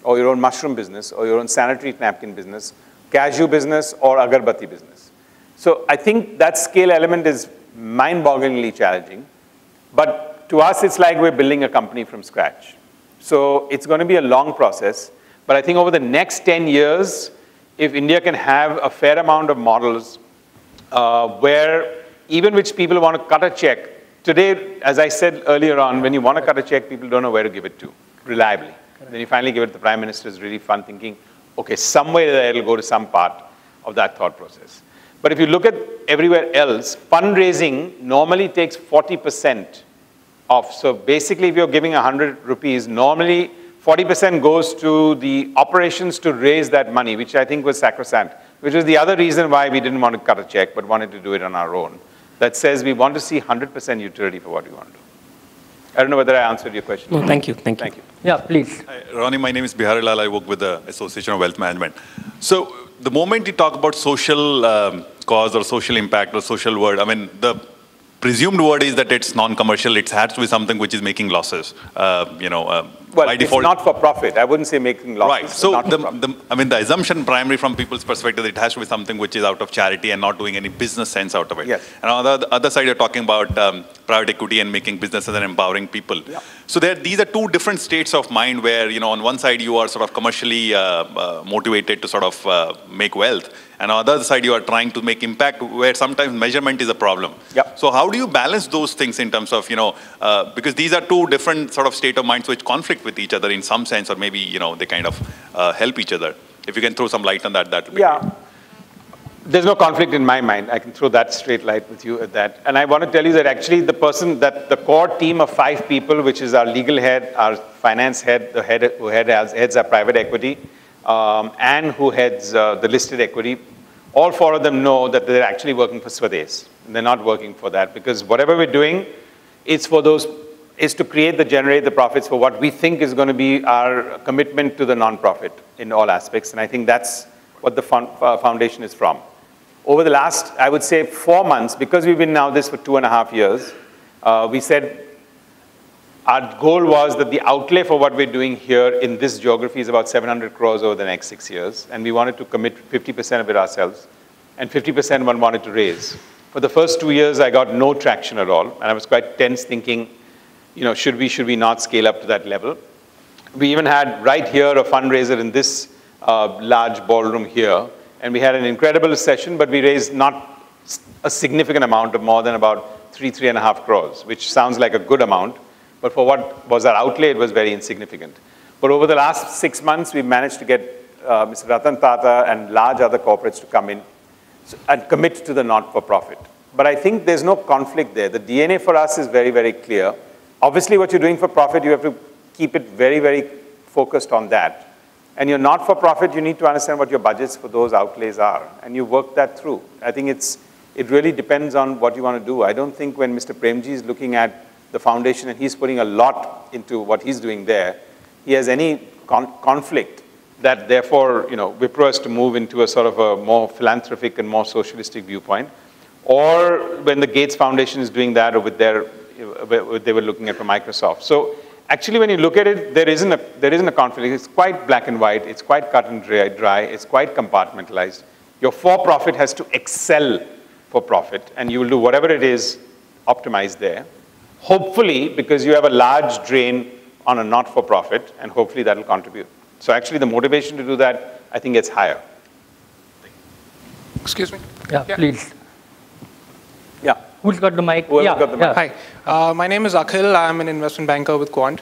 or your own mushroom business or your own sanitary napkin business, cashew business or agarbatti business. So I think that scale element is mind-bogglingly challenging. But to us, it's like we're building a company from scratch. So it's going to be a long process. But I think over the next 10 years, if India can have a fair amount of models where even which people want to cut a check, today, as I said earlier on, when you want to cut a check, people don't know where to give it to reliably. Then you finally give it to the Prime Minister. It's really fun thinking, okay, somewhere there it'll go to some part of that thought process. But if you look at everywhere else, fundraising normally takes 40% off. So basically, if you're giving 100 rupees, normally 40% goes to the operations to raise that money, which I think was sacrosanct, which was the other reason why we didn't want to cut a check, but wanted to do it on our own. That says we want to see 100% utility for what we want to do. I don't know whether I answered your question. No, thank you. Thank you. Yeah, please. Hi, Ronnie, my name is Bihari Lal. I work with the Association of Wealth Management. So the moment you talk about social cause or social impact or social word, I mean, the presumed word is that it's non-commercial. It has to be something which is making losses. Well, by it's default. not for profit. I wouldn't say making losses. Right. So not the assumption primary from people's perspective, it has to be something which is out of charity and not doing any business sense out of it. Yes. And on the other side, you're talking about private equity and making businesses and empowering people. Yeah. So these are two different states of mind where, on one side you are sort of commercially motivated to sort of make wealth. And on the other side, you are trying to make impact where sometimes measurement is a problem. Yep. So how do you balance those things in terms of, because these are two different sort of state of minds which conflict with each other in some sense, or maybe, they kind of help each other. If you can throw some light on that, that would be great. There's no conflict in my mind. I can throw that straight light with you at that. And I want to tell you that actually the core team of 5 people, which is our legal head, our finance head, the head who heads our private equity, and who heads the listed equity, all 4 of them know that they're actually working for Swades. They're not working for that, because whatever we're doing, is to generate the profits for what we think is going to be our commitment to the non-profit in all aspects. And I think that's what the foundation is from. Over the last, I would say, 4 months, because we've been now this for 2.5 years, we said our goal was that the outlay for what we're doing here in this geography is about 700 crores over the next 6 years. And we wanted to commit 50% of it ourselves, and 50% one wanted to raise. For the first 2 years, I got no traction at all. And I was quite tense thinking, should we not scale up to that level? We even had right here a fundraiser in this large ballroom here. And we had an incredible session, but we raised not a significant amount of more than about 3.5 crores, which sounds like a good amount. But for what was our outlay, it was very insignificant. But over the last 6 months, we managed to get Mr. Ratan Tata and large other corporates to come in and commit to the not-for-profit. But I think there's no conflict there. The DNA for us is very, very clear. Obviously, what you're doing for profit, you have to keep it very, very focused on that. And you're not-for-profit, you need to understand what your budgets for those outlays are. And you work that through. I think it really depends on what you want to do. I don't think when Mr. Premji is looking at the foundation and he's putting a lot into what he's doing there, he has any conflict that therefore, Wipro has to move into a sort of a more philanthropic and more socialistic viewpoint. Or when the Gates Foundation is doing that, or with what they were looking at for Microsoft. So actually, when you look at it, there isn't a conflict. It's quite black and white. It's quite cut and dry. It's quite compartmentalized. Your for-profit has to excel for profit, and you will do whatever it is optimized there. Hopefully, because you have a large drain on a not-for-profit, and hopefully that will contribute. So actually, the motivation to do that, I think, gets higher. Excuse me? Yeah, please. Yeah. Who's got the mic? Whoever's got the mic. Hi, my name is Akhil. I'm an investment banker with Quant.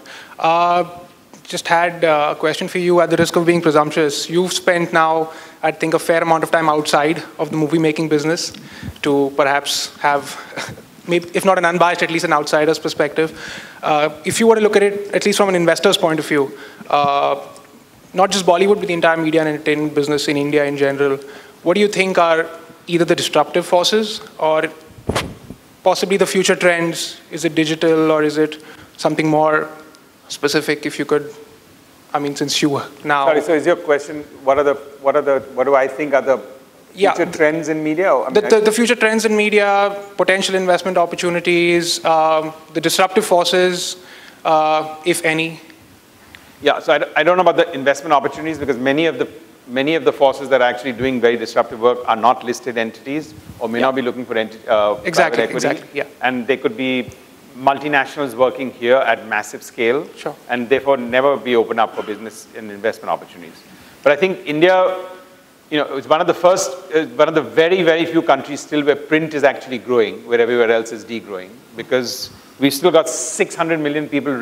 Just had a question for you at the risk of being presumptuous. You've spent now, I think, a fair amount of time outside of the movie-making business to perhaps have, maybe, if not an unbiased, at least an outsider's perspective. If you were to look at it, at least from an investor's point of view, not just Bollywood, but the entire media and entertainment business in India in general, what do you think are either the disruptive forces or possibly the future trends? Is it digital or is it something more specific? If you could, since you now. Sorry, so is your question, what do I think are the future trends in media? The future trends in media, potential investment opportunities, the disruptive forces, if any. Yeah, so I don't know about the investment opportunities, because many of the forces that are actually doing very disruptive work are not listed entities, or may not be looking for private equity. Yeah. And they could be multinationals working here at massive scale, sure, and therefore never be open up for business and investment opportunities. But I think India, it's one of the very, very few countries still where print is actually growing, where everywhere else is degrowing, because we've still got 600 million people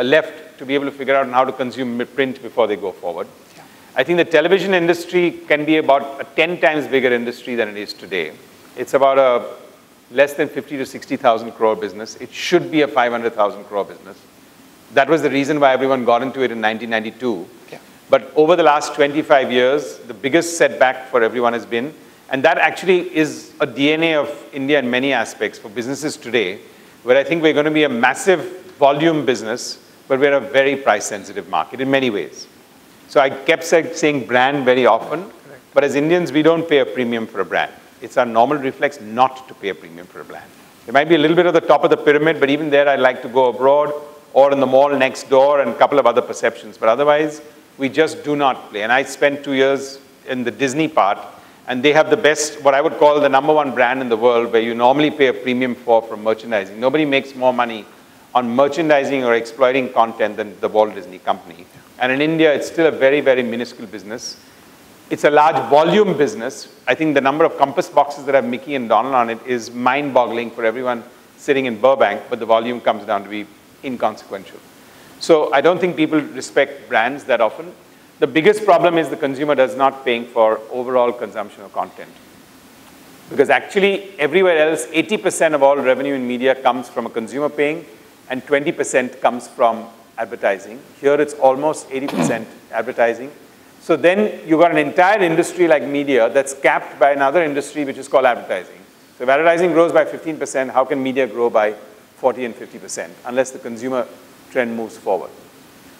left to be able to figure out how to consume print before they go forward. Yeah. I think the television industry can be about a 10 times bigger industry than it is today. It's about a less than 50 to 60,000 crore business. It should be a 500,000 crore business. That was the reason why everyone got into it in 1992. Yeah. But over the last 25 years, the biggest setback for everyone has been, and that actually is a DNA of India in many aspects for businesses today, where I think we're going to be a massive volume business, but we're a very price-sensitive market in many ways. So I kept saying brand very often, but as Indians, we don't pay a premium for a brand. It's our normal reflex not to pay a premium for a brand. There might be a little bit at the top of the pyramid, but even there, I like to go abroad or in the mall next door and a couple of other perceptions. But otherwise, we just do not play. And I spent 2 years in the Disney part, and they have the best, what I would call the #1 brand in the world, where you normally pay a premium for from merchandising. Nobody makes more money on merchandising or exploiting content than the Walt Disney Company. And in India, it's still a very, very minuscule business. It's a large volume business. I think the number of compass boxes that have Mickey and Donald on it is mind-boggling for everyone sitting in Burbank, but the volume comes down to be inconsequential. So I don't think people respect brands that often. The biggest problem is the consumer does not paying for overall consumption of content. Because actually, everywhere else, 80% of all revenue in media comes from a consumer paying, and 20% comes from advertising. Here, it's almost 80% advertising. So then you've got an entire industry like media that's capped by another industry which is called advertising. So if advertising grows by 15%, how can media grow by 40 and 50%, unless the consumer trend moves forward?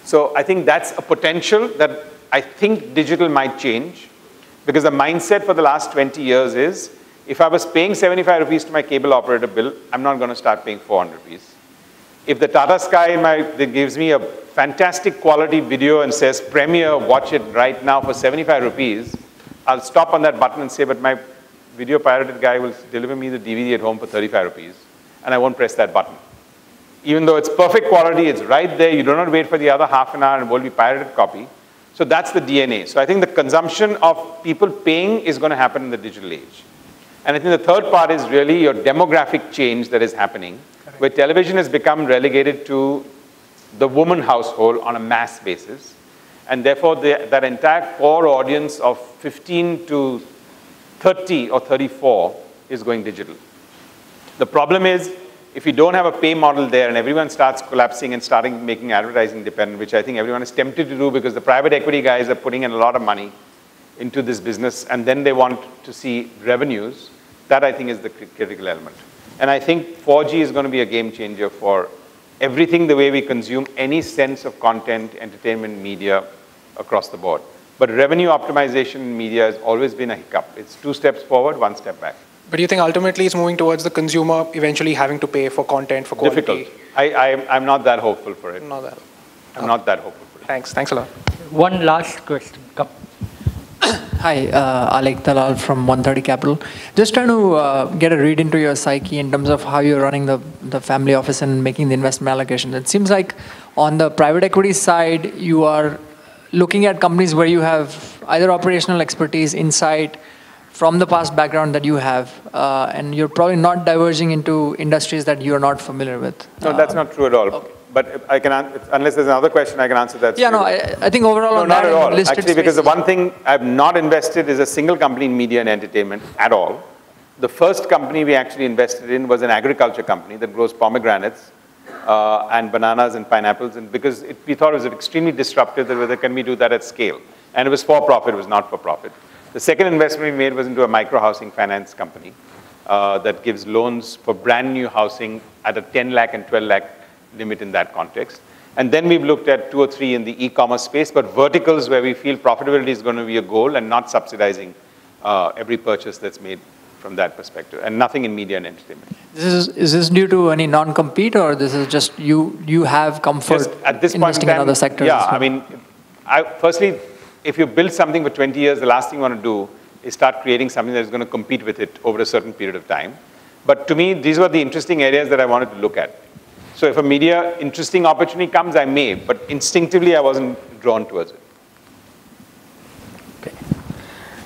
So I think that's a potential that I think digital might change, because the mindset for the last 20 years is, if I was paying 75 rupees to my cable operator bill, I'm not going to start paying 400 rupees. If the Tata Sky that gives me a fantastic quality video and says, Premiere, watch it right now for 75 rupees, I'll stop on that button and say, but my video pirated guy will deliver me the DVD at home for 35 rupees, and I won't press that button. Even though it's perfect quality, it's right there, you do not wait for the other half an hour and it will be pirated copy. So that's the DNA. So I think the consumption of people paying is going to happen in the digital age. And I think the third part is really your demographic change that is happening, where television has become relegated to the woman household on a mass basis. And therefore, that entire core audience of 15 to 30 or 34 is going digital. The problem is, if you don't have a pay model there and everyone starts collapsing and starting making advertising dependent, which I think everyone is tempted to do because the private equity guys are putting in a lot of money into this business, and then they want to see revenues, that I think is the critical element. And I think 4G is going to be a game changer for everything, the way we consume any sense of content, entertainment, media across the board. But revenue optimization in media has always been a hiccup. It's 2 steps forward, 1 step back. But do you think ultimately it's moving towards the consumer eventually having to pay for content, for quality? Difficult. I'm not that hopeful for it. Not that. I'm not that hopeful for it. Thanks. Thanks a lot. One last question. Come. Hi, Alek Dalal from 130 Capital. Just trying to get a read into your psyche in terms of how you're running the family office and making the investment allocation. It seems like on the private equity side, you are looking at companies where you have either operational expertise, insight from the past background that you have, and you're probably not diverging into industries that you're not familiar with. No, that's not true at all. Okay. But I can, unless there's another question, I can answer that. Yeah, no, I think overall no, on not that, at all. listed Actually, because the spaces. one thing I've not invested is a single company in media and entertainment at all. The first company we actually invested in was an agriculture company that grows pomegranates and bananas and pineapples, and because we thought it was extremely disruptive, that whether can we do that at scale. And it was for profit, it was not for profit. The second investment we made was into a micro-housing finance company that gives loans for brand new housing at a 10 lakh and 12 lakh limit in that context. And then we've looked at 2 or 3 in the e-commerce space, but verticals where we feel profitability is going to be a goal and not subsidizing every purchase that's made from that perspective, and nothing in media and entertainment. Is this due to any non-compete, or this is just you have comfort Just at this point investing in time, in other sectors? Yeah, as well? I mean, firstly, if you build something for 20 years, the last thing you want to do is start creating something that is going to compete with it over a certain period of time. But to me, these were the interesting areas that I wanted to look at. So if a media interesting opportunity comes, I may, but instinctively I wasn't drawn towards it. Okay.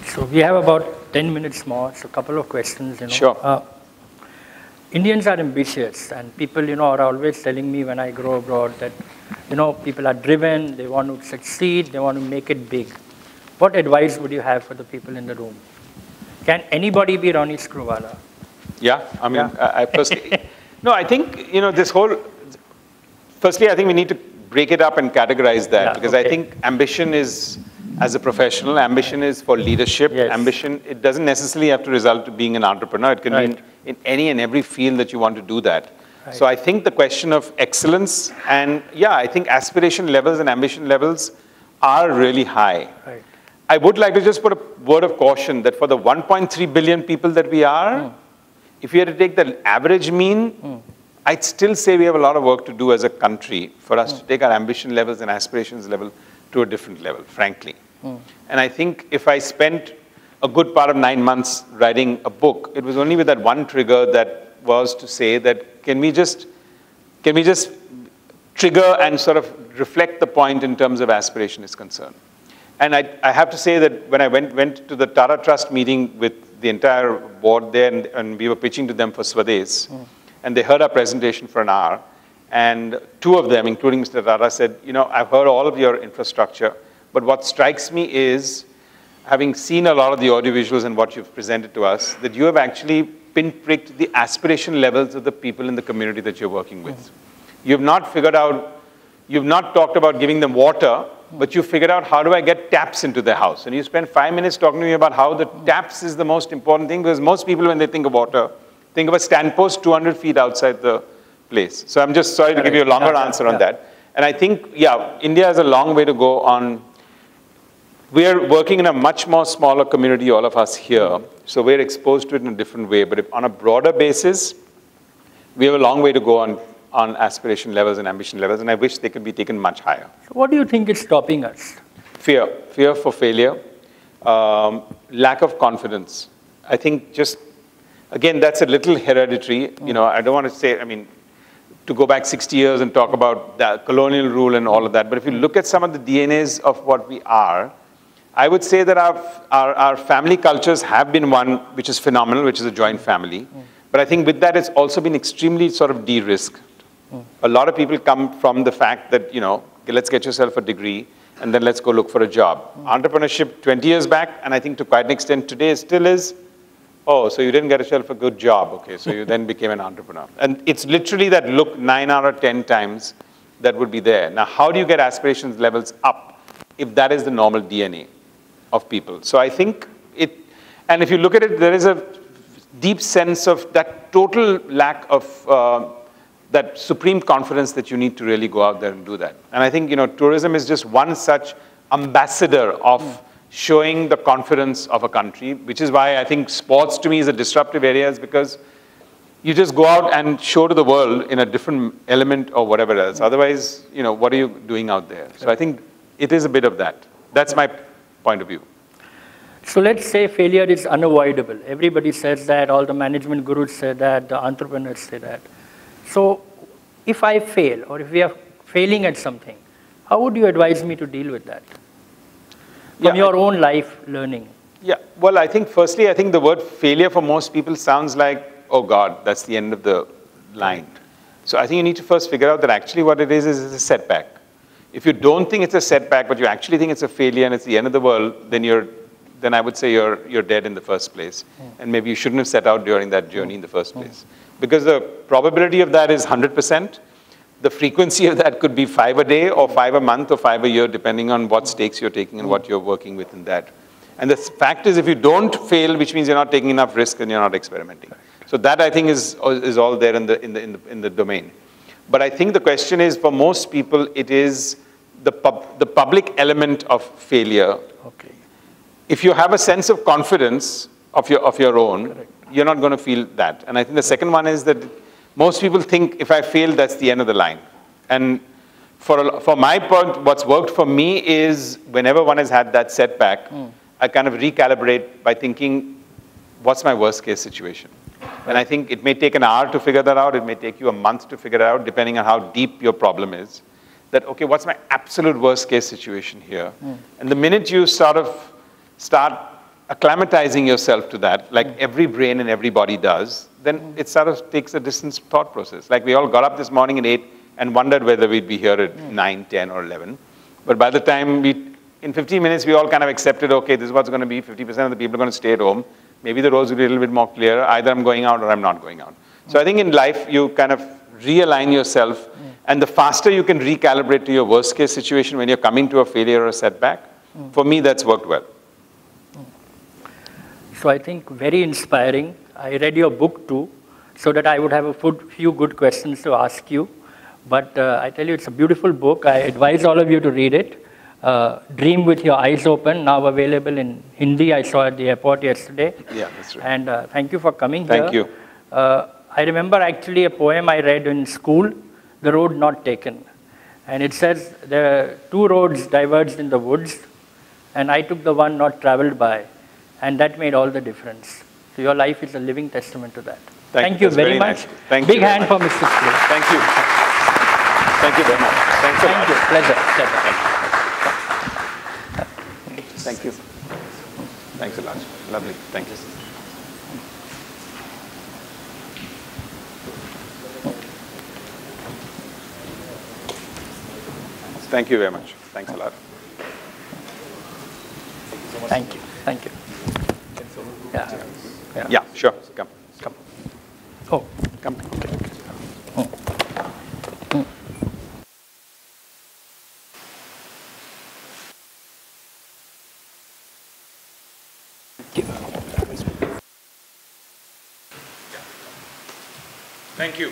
So we have about 10 minutes more, so a couple of questions. Sure. Indians are ambitious, and people, are always telling me when I go abroad that, people are driven, they want to succeed, they want to make it big. What advice would you have for the people in the room? Can anybody be Ronnie Screwvala? Yeah, I mean, I personally, no, I think, this whole, firstly, I think we need to break it up and categorize that, because I think ambition is, as a professional, ambition is for leadership. Yes. Ambition, it doesn't necessarily have to result to being an entrepreneur. It can be in any and every field that you want to do that. Right. So I think the question of excellence and, I think aspiration levels and ambition levels are really high. Right. I would like to just put a word of caution that for the 1.3 billion people that we are, if we had to take the average mean, I'd still say we have a lot of work to do as a country for us to take our ambition levels and aspirations level to a different level, frankly. And I think if I spent a good part of 9 months writing a book, it was only with that one trigger that was to say that can we just trigger and sort of reflect the point in terms of aspiration is concerned. And I have to say that when I went to the Tata Trust meeting with the entire board there, and we were pitching to them for Swades, and they heard our presentation for an hour, and 2 of them, including Mr. Tata, said, you know, I've heard all of your infrastructure, but what strikes me is, having seen a lot of the audiovisuals and what you've presented to us, that you have actually pinpricked the aspiration levels of the people in the community that you're working with. You've not figured out, you've not talked about giving them water, but you figured out how do I get taps into their house. And you spend 5 minutes talking to me about how the taps is the most important thing, because most people, when they think of water, think of a standpost 200 feet outside the place. So I'm just sorry to give you a longer answer on that. And I think, yeah, India has a long way to go on. We are working in a much more smaller community, all of us here, so we're exposed to it in a different way. But if on a broader basis, we have a long way to go on aspiration levels and ambition levels, and I wish they could be taken much higher. So what do you think is stopping us? Fear for failure, lack of confidence. I think just, again, that's a little hereditary. You know, I don't want to say, I mean, to go back 60 years and talk about the colonial rule and all of that, but if you look at some of the DNAs of what we are, I would say that our family cultures have been one which is phenomenal, which is a joint family. But I think with that, it's also been extremely sort of de-risked. A lot of people come from the fact that, you know, okay, let's get yourself a degree, and then let's go look for a job. Entrepreneurship 20 years back, and I think to quite an extent today still is, oh, so you didn't get yourself a good job, okay, so you then became an entrepreneur. And it's literally that look 9 out of 10 times that would be there. Now, how do you get aspirations levels up if that is the normal DNA of people? So I think and if you look at it, there is a deep sense of that total lack of that supreme confidence that you need to really go out there and do that. And I think, you know, tourism is just one such ambassador of showing the confidence of a country, which is why I think sports to me is a disruptive area, is because you just go out and show to the world in a different element or whatever else. Otherwise, you know, what are you doing out there? So I think it is a bit of that. That's my point of view. So let's say failure is unavoidable. Everybody says that, all the management gurus say that, the entrepreneurs say that. So if I fail, or if we are failing at something, how would you advise me to deal with that? From your own life learning. Yeah, well, I think firstly, I think the word failure for most people sounds like, oh God, that's the end of the line. So I think you need to first figure out that actually what it is a setback. If you don't think it's a setback, but you actually think it's a failure and it's the end of the world, then I would say you're dead in the first place. And maybe you shouldn't have set out during that journey in the first place. Because the probability of that is 100%. The frequency of that could be 5 a day or 5 a month or 5 a year, depending on what stakes you're taking and what you're working with in that. And the fact is, if you don't fail, which means you're not taking enough risk and you're not experimenting. So that, I think, is all there in the domain. But I think the question is, for most people, it is the public element of failure. Okay. If you have a sense of confidence of your own, you're not going to feel that. And I think the second one is that most people think if I fail, that's the end of the line. And for my point, what's worked for me is whenever one has had that setback, I kind of recalibrate by thinking, what's my worst case situation? And I think it may take an hour to figure that out. It may take you a month to figure it out, depending on how deep your problem is. That, okay, what's my absolute worst case situation here? And the minute you sort of start acclimatizing yourself to that, like every brain and every body does, then it sort of takes a distant thought process. Like we all got up this morning at 8 and wondered whether we'd be here at 9, 10, or 11. But by the time in 15 minutes, we all kind of accepted, okay, this is what's going to be. 50% of the people are going to stay at home. Maybe the roads will be a little bit more clearer. Either I'm going out or I'm not going out. So I think in life, you kind of realign yourself. And the faster you can recalibrate to your worst case situation when you're coming to a failure or a setback, for me, that's worked well. So I think very inspiring. I read your book too, so that I would have a few good questions to ask you. But I tell you, it's a beautiful book. I advise all of you to read it. Dream with Your Eyes Open, now available in Hindi. I saw at the airport yesterday. Yeah, that's right. And thank you for coming here. Thank you. I remember actually a poem I read in school, The Road Not Taken. And it says, there are two roads diverged in the woods, and I took the one not traveled by, and that made all the difference. So your life is a living testament to that. Thank you very much. Thank Big you hand for Mr. Screw. Thank you. Thank you very much. Thanks a lot. Thank you. Pleasure. Thank you. Thanks a lot. Lovely. Thank you. Thank you very much. Thanks a lot. Thank you. Thank you. Yeah, sure. Come. Oh. Come. Oh. Thank you.